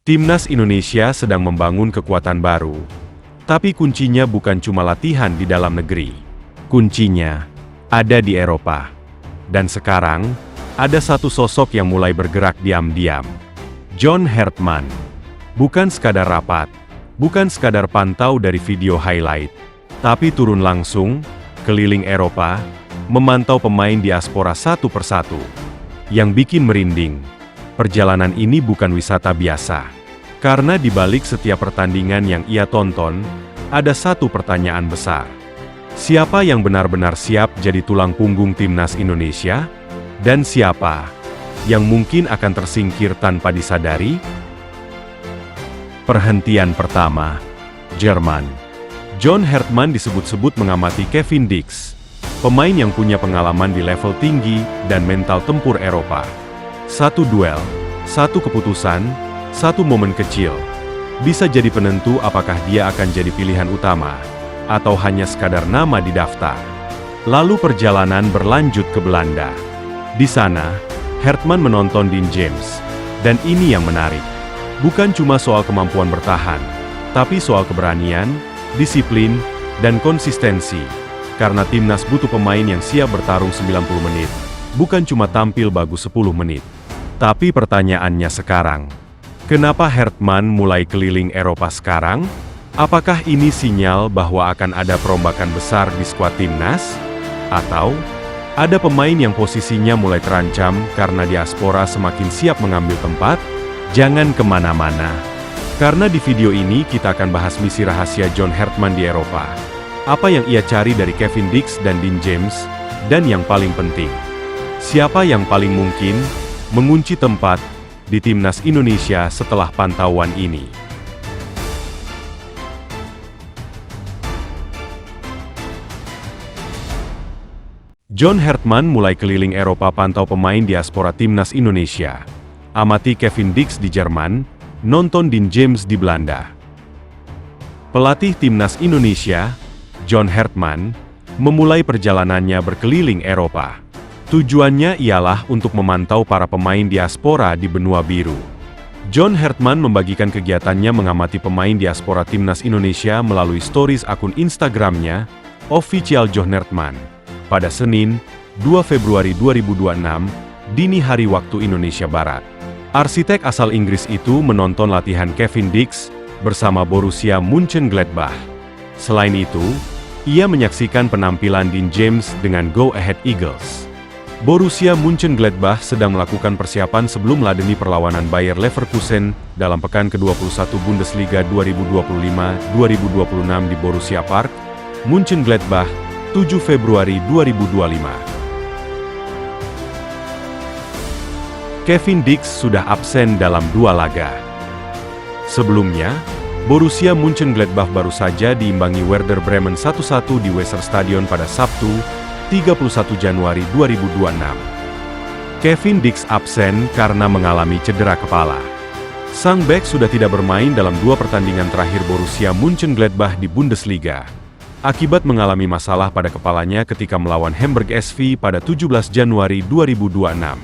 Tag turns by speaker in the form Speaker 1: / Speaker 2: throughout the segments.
Speaker 1: Timnas Indonesia sedang membangun kekuatan baru. Tapi kuncinya bukan cuma latihan di dalam negeri. Kuncinya ada di Eropa. Dan sekarang, ada satu sosok yang mulai bergerak diam-diam. John Hartman. Bukan sekadar rapat, bukan sekadar pantau dari video highlight, tapi turun langsung, keliling Eropa, memantau pemain diaspora satu persatu. Yang bikin merinding, perjalanan ini bukan wisata biasa. Karena di balik setiap pertandingan yang ia tonton, ada satu pertanyaan besar. Siapa yang benar-benar siap jadi tulang punggung Timnas Indonesia? Dan siapa yang mungkin akan tersingkir tanpa disadari? Perhentian pertama, Jerman. John Hartman disebut-sebut mengamati Kevin Dix, pemain yang punya pengalaman di level tinggi dan mental tempur Eropa. Satu duel, satu keputusan, satu momen kecil, bisa jadi penentu apakah dia akan jadi pilihan utama, atau hanya sekadar nama di daftar. Lalu perjalanan berlanjut ke Belanda. Di sana, Hartman menonton Dean James. Dan ini yang menarik. Bukan cuma soal kemampuan bertahan, tapi soal keberanian, disiplin, dan konsistensi. Karena timnas butuh pemain yang siap bertarung 90 menit, bukan cuma tampil bagus 10 menit. Tapi pertanyaannya sekarang, kenapa Hartman mulai keliling Eropa sekarang? Apakah ini sinyal bahwa akan ada perombakan besar di skuad timnas? Atau ada pemain yang posisinya mulai terancam karena diaspora semakin siap mengambil tempat? Jangan kemana-mana. Karena di video ini kita akan bahas misi rahasia John Hartman di Eropa. Apa yang ia cari dari Kevin Dix dan Dean James? Dan yang paling penting, siapa yang paling mungkin mengunci tempat di Timnas Indonesia setelah pantauan ini? John Hartman mulai keliling Eropa pantau pemain diaspora Timnas Indonesia. Amati Kevin Dix di Jerman, nonton Dean James di Belanda. Pelatih Timnas Indonesia, John Hartman, memulai perjalanannya berkeliling Eropa. Tujuannya ialah untuk memantau para pemain diaspora di benua biru. John Hartman membagikan kegiatannya mengamati pemain diaspora Timnas Indonesia melalui stories akun Instagramnya, Official John Hartman. Pada Senin, 2 Februari 2026, dini hari waktu Indonesia Barat. Arsitek asal Inggris itu menonton latihan Kevin Dix bersama Borussia Mönchengladbach. Selain itu, ia menyaksikan penampilan Dean James dengan Go Ahead Eagles. Borussia Mönchengladbach sedang melakukan persiapan sebelum meladeni perlawanan Bayer Leverkusen dalam pekan ke-21 Bundesliga 2025-2026 di Borussia Park, Mönchengladbach, 7 Februari 2025. Kevin Dix sudah absen dalam 2 laga. Sebelumnya, Borussia Mönchengladbach baru saja diimbangi Werder Bremen 1-1 di Weserstadion pada Sabtu, 31 Januari 2026. Kevin Dix absen karena mengalami cedera kepala. Sang bek sudah tidak bermain dalam 2 pertandingan terakhir Borussia Mönchengladbach di Bundesliga, akibat mengalami masalah pada kepalanya ketika melawan Hamburg SV pada 17 Januari 2026.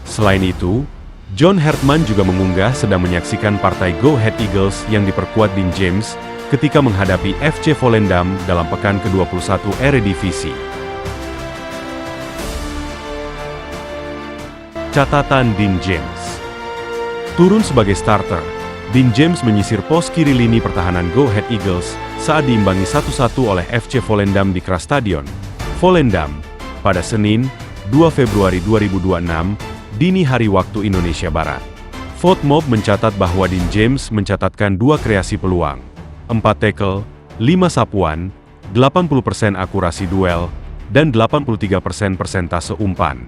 Speaker 1: Selain itu, John Hartman juga mengunggah sedang menyaksikan partai Go Ahead Eagles yang diperkuat Dean James ketika menghadapi FC Volendam dalam pekan ke-21 Eredivisie. Catatan Dean James. Turun sebagai starter, Dean James menyisir pos kiri lini pertahanan Go Ahead Eagles saat diimbangi 1-1 oleh FC Volendam di Krasstadion, Volendam, pada Senin, 2 Februari 2026, dini hari waktu Indonesia Barat. FotMob mencatat bahwa Dean James mencatatkan 2 kreasi peluang, 4 tackle, 5 sapuan, 80% akurasi duel, dan 83% persentase umpan.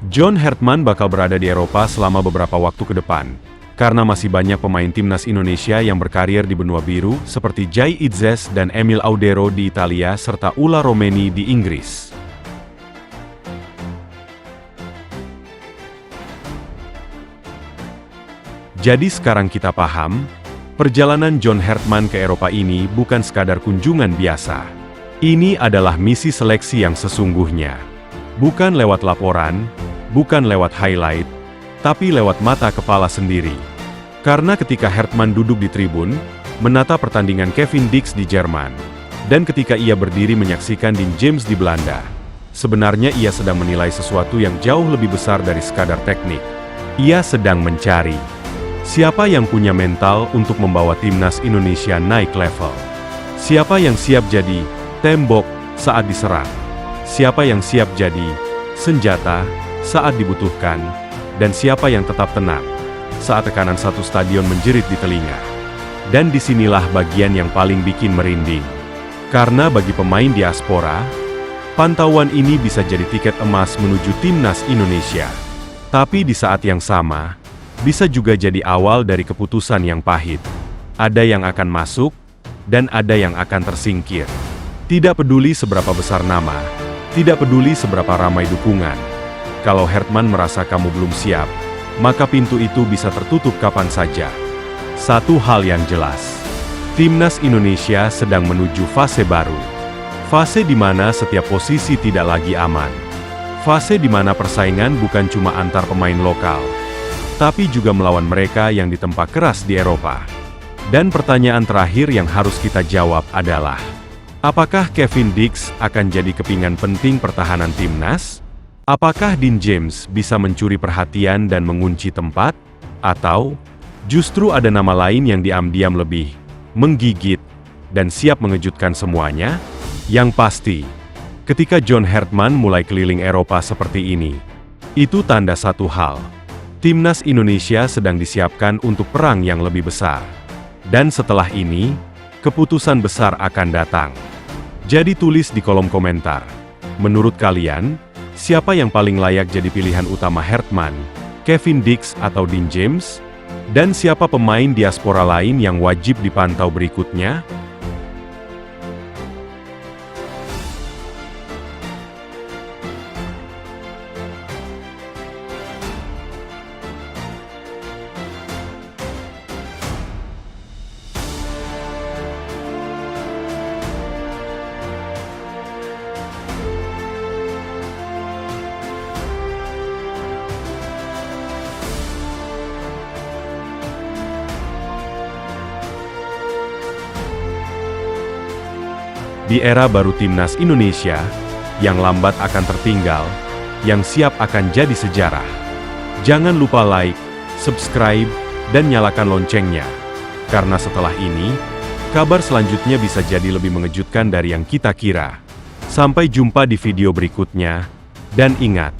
Speaker 1: John Hartman bakal berada di Eropa selama beberapa waktu ke depan, karena masih banyak pemain Timnas Indonesia yang berkarir di benua biru seperti Jai Itzes dan Emil Audero di Italia serta Ulla Romeni di Inggris. Jadi sekarang kita paham, perjalanan John Hartman ke Eropa ini bukan sekadar kunjungan biasa. Ini adalah misi seleksi yang sesungguhnya. Bukan lewat laporan, bukan lewat highlight, tapi lewat mata kepala sendiri. Karena ketika Hertman duduk di tribun, menata pertandingan Kevin Dix di Jerman, dan ketika ia berdiri menyaksikan Dean James di Belanda, sebenarnya ia sedang menilai sesuatu yang jauh lebih besar dari sekadar teknik. Ia sedang mencari siapa yang punya mental untuk membawa timnas Indonesia naik level. Siapa yang siap jadi tembok saat diserang. Siapa yang siap jadi senjata saat dibutuhkan, dan siapa yang tetap tenang saat tekanan satu stadion menjerit di telinga. Dan disinilah bagian yang paling bikin merinding. Karena bagi pemain diaspora, pantauan ini bisa jadi tiket emas menuju timnas Indonesia. Tapi di saat yang sama, bisa juga jadi awal dari keputusan yang pahit. Ada yang akan masuk, dan ada yang akan tersingkir. Tidak peduli seberapa besar nama, tidak peduli seberapa ramai dukungan. Kalau Hertman merasa kamu belum siap, maka pintu itu bisa tertutup kapan saja. Satu hal yang jelas, timnas Indonesia sedang menuju fase baru. Fase di mana setiap posisi tidak lagi aman. Fase di mana persaingan bukan cuma antar pemain lokal, tapi juga melawan mereka yang ditempa keras di Eropa. Dan pertanyaan terakhir yang harus kita jawab adalah, apakah Kevin Dix akan jadi kepingan penting pertahanan timnas? Apakah Dean James bisa mencuri perhatian dan mengunci tempat? Atau justru ada nama lain yang diam-diam lebih menggigit dan siap mengejutkan semuanya? Yang pasti, ketika John Hertman mulai keliling Eropa seperti ini, itu tanda satu hal. Timnas Indonesia sedang disiapkan untuk perang yang lebih besar. Dan setelah ini, keputusan besar akan datang. Jadi tulis di kolom komentar, menurut kalian, siapa yang paling layak jadi pilihan utama Hertman, Kevin Dix atau Dean James? Dan siapa pemain diaspora lain yang wajib dipantau berikutnya? Di era baru timnas Indonesia, yang lambat akan tertinggal, yang siap akan jadi sejarah. Jangan lupa like, subscribe, dan nyalakan loncengnya. Karena setelah ini, kabar selanjutnya bisa jadi lebih mengejutkan dari yang kita kira. Sampai jumpa di video berikutnya, dan ingat,